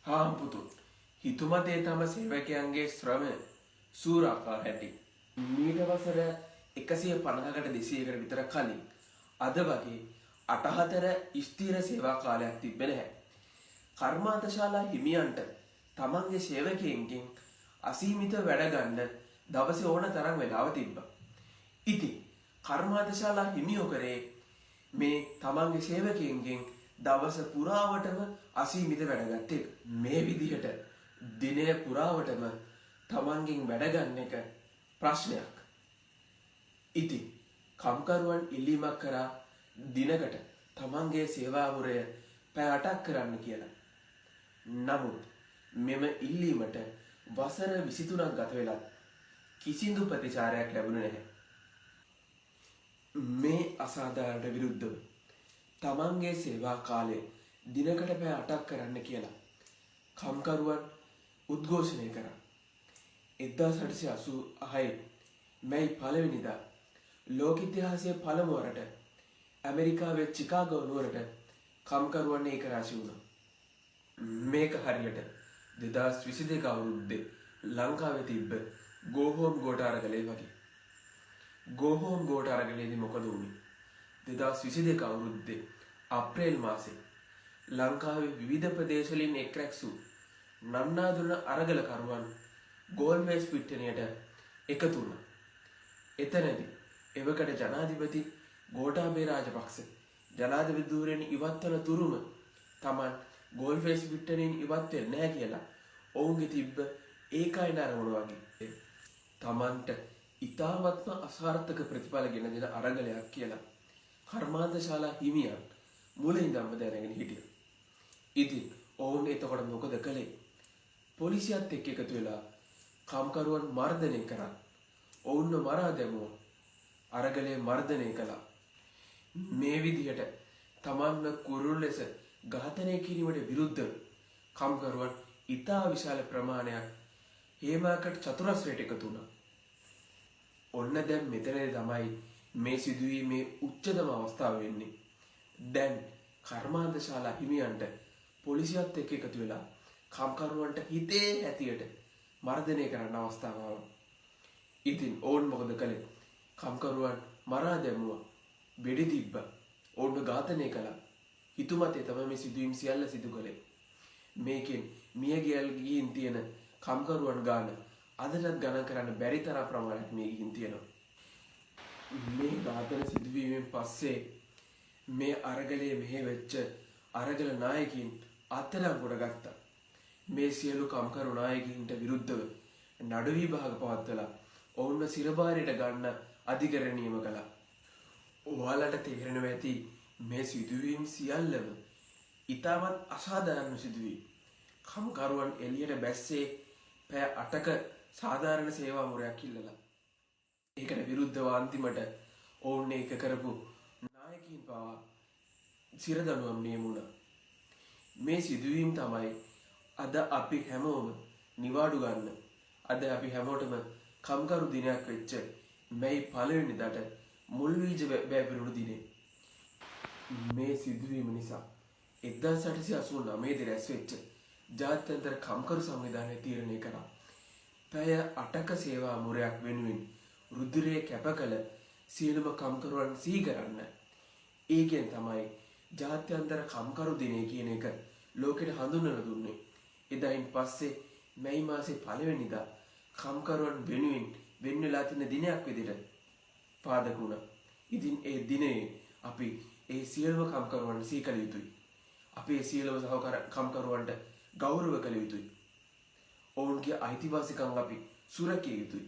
හාම්පුතුන් හිතුමතේ තම සේවකයන්ගේ ශ්‍රම සූරාකාර හැටි. මීට වසර 150කට 200කට විතර කලින් අද වගේ 8-4 ස්ථීර සේවා කාලයක් තිබෙන්නේ නැහැ. කර්මාන්තශාලා හිමියන්ට තමන්ගේ සේවකයන්ගෙන් අසීමිත වැඩ ගන්න දවසේ ඕන තරම් වෙලාව තිබ්බා. ඉතින් කර්මාන්තශාලා හිමියෝ කරේ මේ තමන්ගේ සේවකයන්ගෙන් දවස පුරාවටම අසීමිත වැඩ ගන්න එක. මේ විදිහට දිනය පුරාවටම තමන්ගෙන් වැඩ ගන්න එක ප්‍රශ්නයක්. ඉතින් කම්කරුවන් ඉල්ලීමක් කරා දිනකට තමන්ගේ සේවා මුරය පැය 8ක් කරන්න කියලා. නමුත් මෙම ඉල්ලීමට වසර 23ක් ගත වෙලත් කිසිදු ප්‍රතිචාරයක් ලැබුණේ නැහැ. මේ අසාධාරණට විරුද්ධව තමන්ගේ සේවා කාලය දිනකට පැය 8ක් කරන්න කියලා කම්කරුවන් උද්ඝෝෂණය කරා. 1886 මැයි 1 වෙනිදා ලෝක ඉතිහාසයේ පළමු වරට ඇමරිකාවේ චිකාගෝ නුවරට කම්කරුවන් ඒක රාශි වුණා. මේක හරියට 2022 අවුරුද්දේ ලංකාවේ තිබ්බ Go Home ගෝඨාරගලේ වගේ. Go Home ගෝඨාරගලේදී මොකද වුනේ? 2022 අවුරුද්දේ අප්‍රේල් මාසේ ලංකාවේ විවිධ ප්‍රදේශවලින් එක් රැක්සූ නන්නාදුන අරගලකරුවන් ගෝල්වේස් පිට්ටනියට එකතු වුණා. එතනදී එවකට ජනාධිපති ගෝඨාභය රාජපක්ෂ ජනාධිපති ධූරයෙන් ඉවත් වන තුරුම තමන් ගෝල්වේස් පිට්ටනින් ඉවත් වෙන්නේ නැහැ කියලා ඔවුන්ගේ තිබ්බ ඒකයි නරමුණ වගේ. තමන්ට ඉතාමත්ම අසාර්ථක ප්‍රතිඵල ගෙන දෙන අරගලයක් කියලා කර්මාන්තශාලා හිමියන් මුලින් ඉඳන්ම දැනගෙන හිටියා. ඉතින් ඔවුන් එතකොට මොකද කළේ? පොලිසියත් එක්ක එකතු වෙලා කම්කරුවන් මර්ධනය කරා. ඔවුන්ව මරා දැමුවා. අරගලේ මර්ධනය කළා. මේ විදිහට තමන්ව කුරුළු ලෙස ඝාතනය කිරීමට විරුද්ධව කම්කරුවන් ඉතා විශාල ප්‍රමාණයක් හේමාකට් චතුරස්‍රයට එකතු වුණා. ඔන්න දැන් මෙතනදී තමයි මේ සිදුවීමේ උච්චතම අවස්ථාව වෙන්නේ. දැන් කර්මාන්තශාලා හිමියන්ට පොලිසියත් එක්ක එකතු වෙලා කම්කරුවන්ට හිතේ හැටියට මර්ධනය කරන්න අවස්ථාව ආවා. ඉතින් ඔවුන් මොකද කළේ? කම්කරුවන් මරා දැමුවා. වෙඩි තිබ්බා. ඔවුන්ව ඝාතනය කළා. හිතුමතේ තමයි මේ සිදුවීම් සියල්ල සිදු කළේ. මේකෙන් මිය ගිහින් තියෙන කම්කරුවන් ගාන අදටත් ගණන් කරන්න බැරි තරම් ප්‍රමාණයක් මිය ගිහින් තියෙනවා. මේ ඝාතන සිදුවීමෙන් පස්සේ මේ අරගලයේ මෙහෙ වෙච්ච අරගල නායකයින් අත්අඩංගුවට ගත්තා. මේ සියලු කම්කරු නායකයින්ට විරුද්ධව නඩු විභාග පවත්වලා ඔවුන්ව සිරබාරයට ගන්න අධිකරණ නියම කළා. ඔයාලට තේරෙනවා ඇති මේ සිදුවීම් සියල්ලම ඉතාමත් අසාධාරණ සිදුවීම්. කම්කරුවන් එළියට බැස්සේ පැය 8ක සාධාරණ සේවා මුරයක් ඉල්ලලා. ඒකට විරුද්ධව අන්තිමට ඔවුන් ඒක කරපු නායකයින් පවා සිරදඬුවම් නියමුණා. මේ සිදුවීම් තමයි අද අපි හැමෝම නිවාඩු ගන්න. අද අපි හැමෝටම කම්කරු දිනයක් වෙච්ච මැයි 1 වෙනිදාට මුල් වීජ බැපිරුණු දිනේ. මේ සිදුවීම නිසා 1889 දී රැස් වෙච්ච ජාත්‍යන්තර කම්කරු සංවිධානය තීරණය කරා පැය 8ක සේවා මුරයක් වෙනුවෙන් රුධිරය කැප කළ සියලුම කම්කරුවන් සිහි කරන්න. ඒකෙන් තමයි ජාත්‍යන්තර කම්කරු දිනය කියන එක ලෝකෙට හඳුන්වලා දුන්නේ. එදායින් පස්සේ මැයි මාසේ 1 වෙනිදා කම්කරුවන් වෙනුවෙන් වෙන් වෙලා තියෙන දිනයක් විදිහට පාදක වුණා. ඉතින් ඒ දිනේ අපි ඒ සියලුම කම්කරුවන් සිහි කළ යුතුයි. අපේ සියලුම කම්කරුවන්ට ගෞරව කළ යුතුයි. ඔවුන්ගේ අයිතිවාසිකම් අපි සුරැකිය යුතුයි.